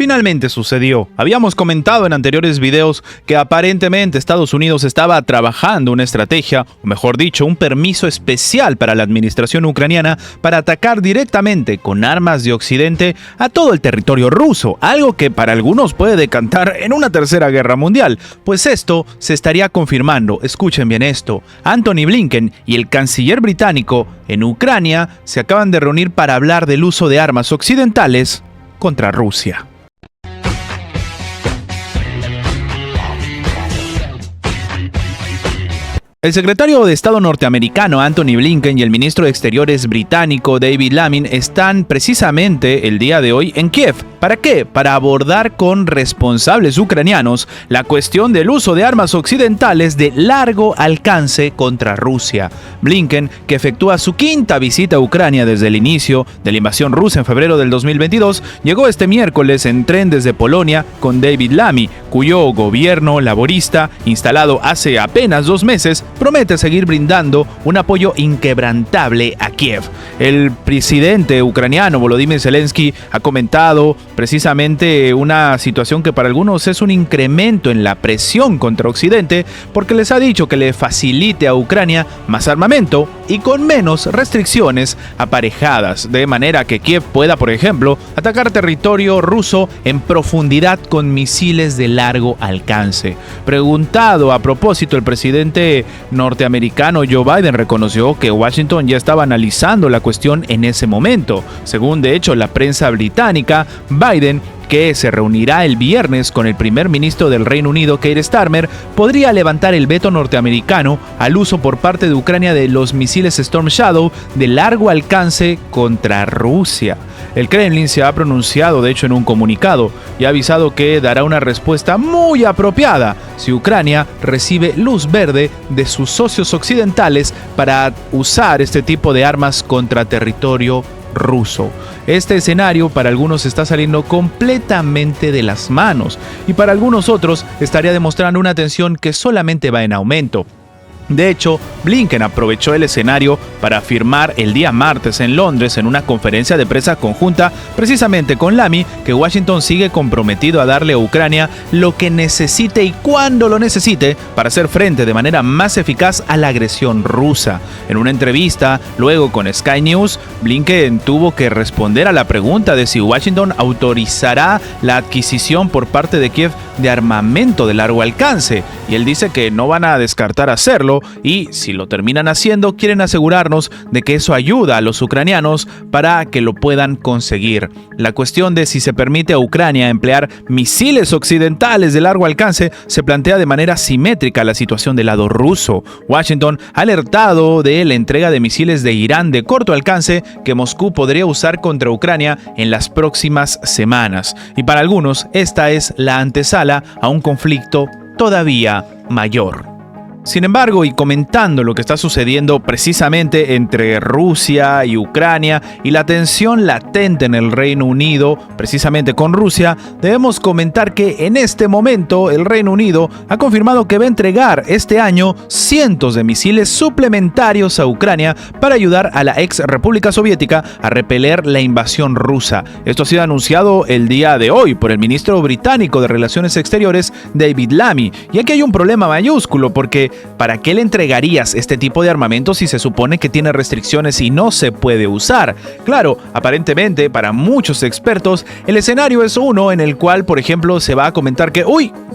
Finalmente sucedió. Habíamos comentado en anteriores videos que aparentemente Estados Unidos estaba trabajando una estrategia, o mejor dicho, un permiso especial para la administración ucraniana para atacar directamente con armas de Occidente a todo el territorio ruso, algo que para algunos puede decantar en una tercera guerra mundial, pues esto se estaría confirmando. Escuchen bien esto, Antony Blinken y el canciller británico en Ucrania se acaban de reunir para hablar del uso de armas occidentales contra Rusia. El secretario de Estado norteamericano Antony Blinken y el ministro de Exteriores británico David Lammy están precisamente el día de hoy en Kiev. ¿Para qué? Para abordar con responsables ucranianos la cuestión del uso de armas occidentales de largo alcance contra Rusia. Blinken, que efectúa su quinta visita a Ucrania desde el inicio de la invasión rusa en febrero del 2022, llegó este miércoles en tren desde Polonia con David Lammy, cuyo gobierno laborista, instalado hace apenas 2 meses, promete seguir brindando un apoyo inquebrantable a Kiev. El presidente ucraniano Volodymyr Zelensky ha comentado precisamente una situación que para algunos es un incremento en la presión contra Occidente, porque les ha dicho que le facilite a Ucrania más armamento y con menos restricciones aparejadas, de manera que Kiev pueda, por ejemplo, atacar territorio ruso en profundidad con misiles de largo alcance. Preguntado a propósito, el presidente norteamericano Joe Biden reconoció que Washington ya estaba analizando la cuestión en ese momento. Según de hecho la prensa británica, Biden, que se reunirá el viernes con el primer ministro del Reino Unido, Keir Starmer, podría levantar el veto norteamericano al uso por parte de Ucrania de los misiles Storm Shadow de largo alcance contra Rusia. El Kremlin se ha pronunciado, de hecho, en un comunicado y ha avisado que dará una respuesta muy apropiada si Ucrania recibe luz verde de sus socios occidentales para usar este tipo de armas contra territorio ruso. Este escenario para algunos está saliendo completamente de las manos y para algunos otros estaría demostrando una tensión que solamente va en aumento. De hecho, Blinken aprovechó el escenario para afirmar el día martes en Londres en una conferencia de prensa conjunta precisamente con Lammy que Washington sigue comprometido a darle a Ucrania lo que necesite y cuando lo necesite para hacer frente de manera más eficaz a la agresión rusa. En una entrevista luego con Sky News, Blinken tuvo que responder a la pregunta de si Washington autorizará la adquisición por parte de Kiev de armamento de largo alcance, y él dice que no van a descartar hacerlo y si lo terminan haciendo quieren asegurarnos de que eso ayuda a los ucranianos para que lo puedan conseguir. La cuestión de si se permite a Ucrania emplear misiles occidentales de largo alcance se plantea de manera simétrica a la situación del lado ruso. Washington ha alertado de la entrega de misiles de Irán de corto alcance que Moscú podría usar contra Ucrania en las próximas semanas. Y para algunos esta es la antesala a un conflicto todavía mayor. Sin embargo, y comentando lo que está sucediendo precisamente entre Rusia y Ucrania y la tensión latente en el Reino Unido, precisamente con Rusia, debemos comentar que en este momento el Reino Unido ha confirmado que va a entregar este año cientos de misiles suplementarios a Ucrania para ayudar a la ex República Soviética a repeler la invasión rusa. Esto ha sido anunciado el día de hoy por el ministro británico de Relaciones Exteriores, David Lammy. Y aquí hay un problema mayúsculo porque ¿para qué le entregarías este tipo de armamento si se supone que tiene restricciones y no se puede usar? Claro, aparentemente para muchos expertos el escenario es uno en el cual, por ejemplo, se va a comentar que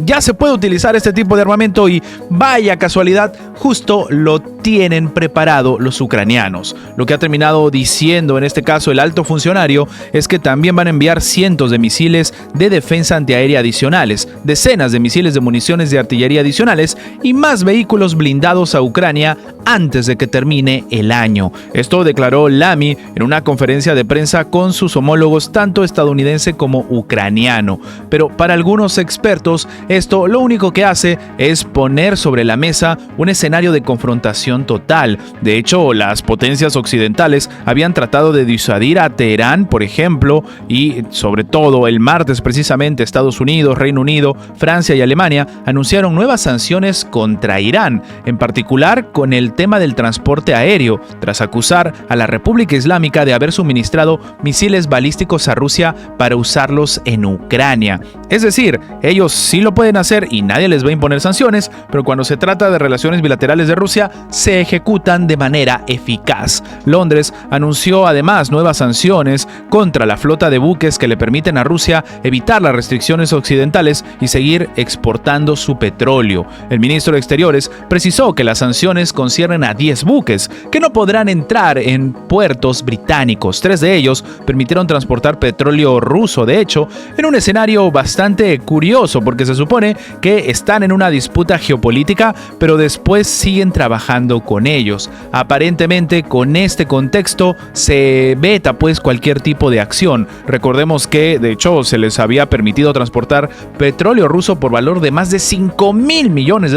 ya se puede utilizar este tipo de armamento y vaya casualidad, justo lo tienen preparado los ucranianos. Lo que ha terminado diciendo en este caso el alto funcionario es que también van a enviar cientos de misiles de defensa antiaérea adicionales, decenas de misiles de municiones de artillería adicionales y más vehículos blindados a Ucrania antes de que termine el año. Esto declaró Lammy en una conferencia de prensa con sus homólogos tanto estadounidense como ucraniano. Pero para algunos expertos esto lo único que hace es poner sobre la mesa un escenario de confrontación total. De hecho, las potencias occidentales habían tratado de disuadir a Teherán, por ejemplo, y sobre todo el martes precisamente Estados Unidos, Reino Unido, Francia y Alemania anunciaron nuevas sanciones contra Irán Irán, en particular con el tema del transporte aéreo, tras acusar a la República Islámica de haber suministrado misiles balísticos a Rusia para usarlos en Ucrania. Es decir, ellos sí lo pueden hacer y nadie les va a imponer sanciones, pero cuando se trata de relaciones bilaterales de Rusia, se ejecutan de manera eficaz. Londres anunció además nuevas sanciones contra la flota de buques que le permiten a Rusia evitar las restricciones occidentales y seguir exportando su petróleo. El ministro de Exteriores precisó que las sanciones conciernen a 10 buques que no podrán entrar en puertos británicos. 3 de ellos permitieron transportar petróleo ruso, de hecho, en un escenario bastante curioso porque se supone que están en una disputa geopolítica, pero después siguen trabajando con ellos. Aparentemente, con este contexto se veta pues cualquier tipo de acción. Recordemos que de hecho se les había permitido transportar petróleo ruso por valor de más de $5.000 millones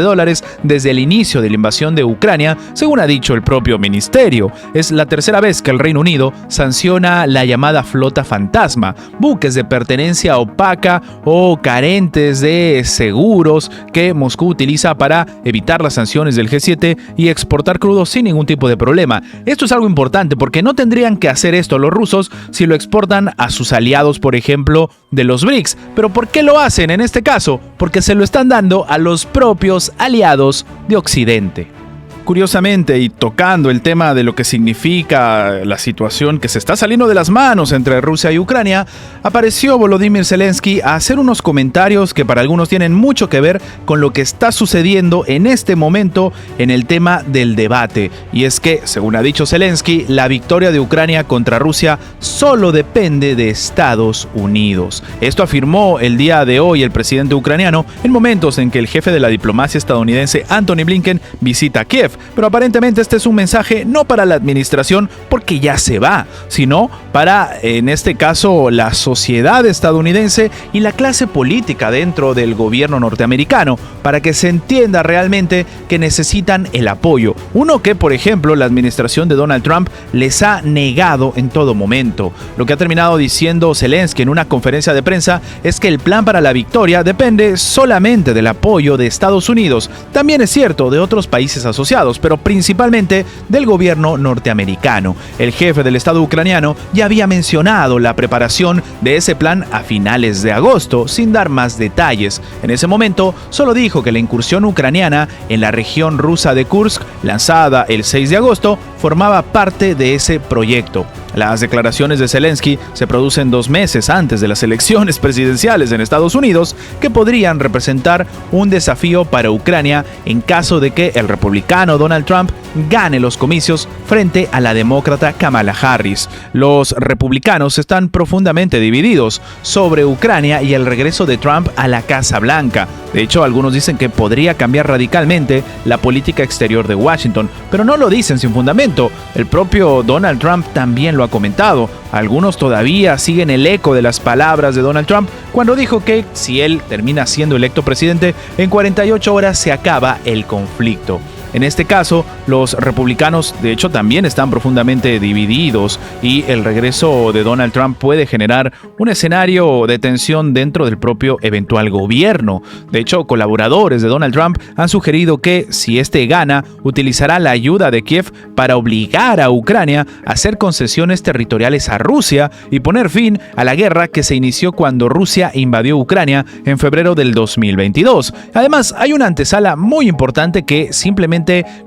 desde el inicio de la invasión de Ucrania, según ha dicho el propio ministerio. Es la tercera vez que el Reino Unido sanciona la llamada flota fantasma, buques de pertenencia opaca o carentes de seguros que Moscú utiliza para evitar las sanciones del G7 y exportar crudo sin ningún tipo de problema. Esto es algo importante porque no tendrían que hacer esto los rusos si lo exportan a sus aliados, por ejemplo, de los BRICS. ¿Pero por qué lo hacen en este caso? Porque se lo están dando a los propios aliados de Occidente. Curiosamente, y tocando el tema de lo que significa la situación que se está saliendo de las manos entre Rusia y Ucrania, apareció Volodymyr Zelensky a hacer unos comentarios que para algunos tienen mucho que ver con lo que está sucediendo en este momento en el tema del debate. Y es que, según ha dicho Zelensky, la victoria de Ucrania contra Rusia solo depende de Estados Unidos. Esto afirmó el día de hoy el presidente ucraniano en momentos en que el jefe de la diplomacia estadounidense, Antony Blinken, visita Kiev. Pero aparentemente este es un mensaje no para la administración porque ya se va, sino para, en este caso, la sociedad estadounidense y la clase política dentro del gobierno norteamericano, para que se entienda realmente que necesitan el apoyo. Uno que, por ejemplo, la administración de Donald Trump les ha negado en todo momento. Lo que ha terminado diciendo Zelensky en una conferencia de prensa es que el plan para la victoria depende solamente del apoyo de Estados Unidos. También es cierto de otros países asociados, pero principalmente del gobierno norteamericano. El jefe del Estado ucraniano ya había mencionado la preparación de ese plan a finales de agosto, sin dar más detalles. En ese momento, solo dijo que la incursión ucraniana en la región rusa de Kursk, lanzada el 6 de agosto, formaba parte de ese proyecto. Las declaraciones de Zelensky se producen 2 meses antes de las elecciones presidenciales en Estados Unidos, que podrían representar un desafío para Ucrania en caso de que el republicano Donald Trump gane los comicios frente a la demócrata Kamala Harris. Los republicanos están profundamente divididos sobre Ucrania y el regreso de Trump a la Casa Blanca. De hecho, algunos dicen que podría cambiar radicalmente la política exterior de Washington, pero no lo dicen sin fundamento. El propio Donald Trump también lo ha comentado. Algunos todavía siguen el eco de las palabras de Donald Trump cuando dijo que si él termina siendo electo presidente, en 48 horas se acaba el conflicto. En este caso, los republicanos de hecho también están profundamente divididos y el regreso de Donald Trump puede generar un escenario de tensión dentro del propio eventual gobierno. De hecho, colaboradores de Donald Trump han sugerido que si este gana, utilizará la ayuda de Kiev para obligar a Ucrania a hacer concesiones territoriales a Rusia y poner fin a la guerra que se inició cuando Rusia invadió Ucrania en febrero del 2022. Además, hay una antesala muy importante que simplemente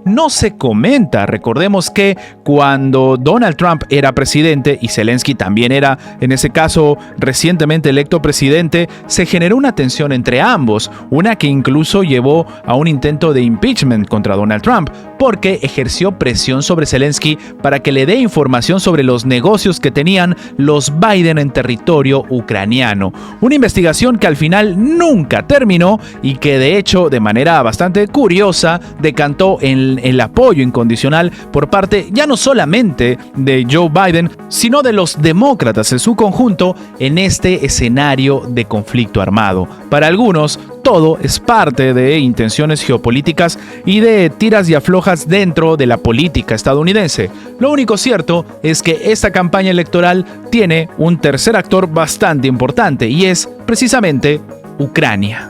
no se comenta. Recordemos que cuando Donald Trump era presidente y Zelensky también era, en ese caso, recientemente electo presidente, se generó una tensión entre ambos, una que incluso llevó a un intento de impeachment contra Donald Trump, porque ejerció presión sobre Zelensky para que le dé información sobre los negocios que tenían los Biden en territorio ucraniano. Una investigación que al final nunca terminó y que de hecho, de manera bastante curiosa, decantó en el apoyo incondicional por parte ya no solamente de Joe Biden, sino de los demócratas en su conjunto en este escenario de conflicto armado. Para algunos, todo es parte de intenciones geopolíticas y de tiras y aflojas dentro de la política estadounidense. Lo único cierto es que esta campaña electoral tiene un tercer actor bastante importante y es precisamente Ucrania.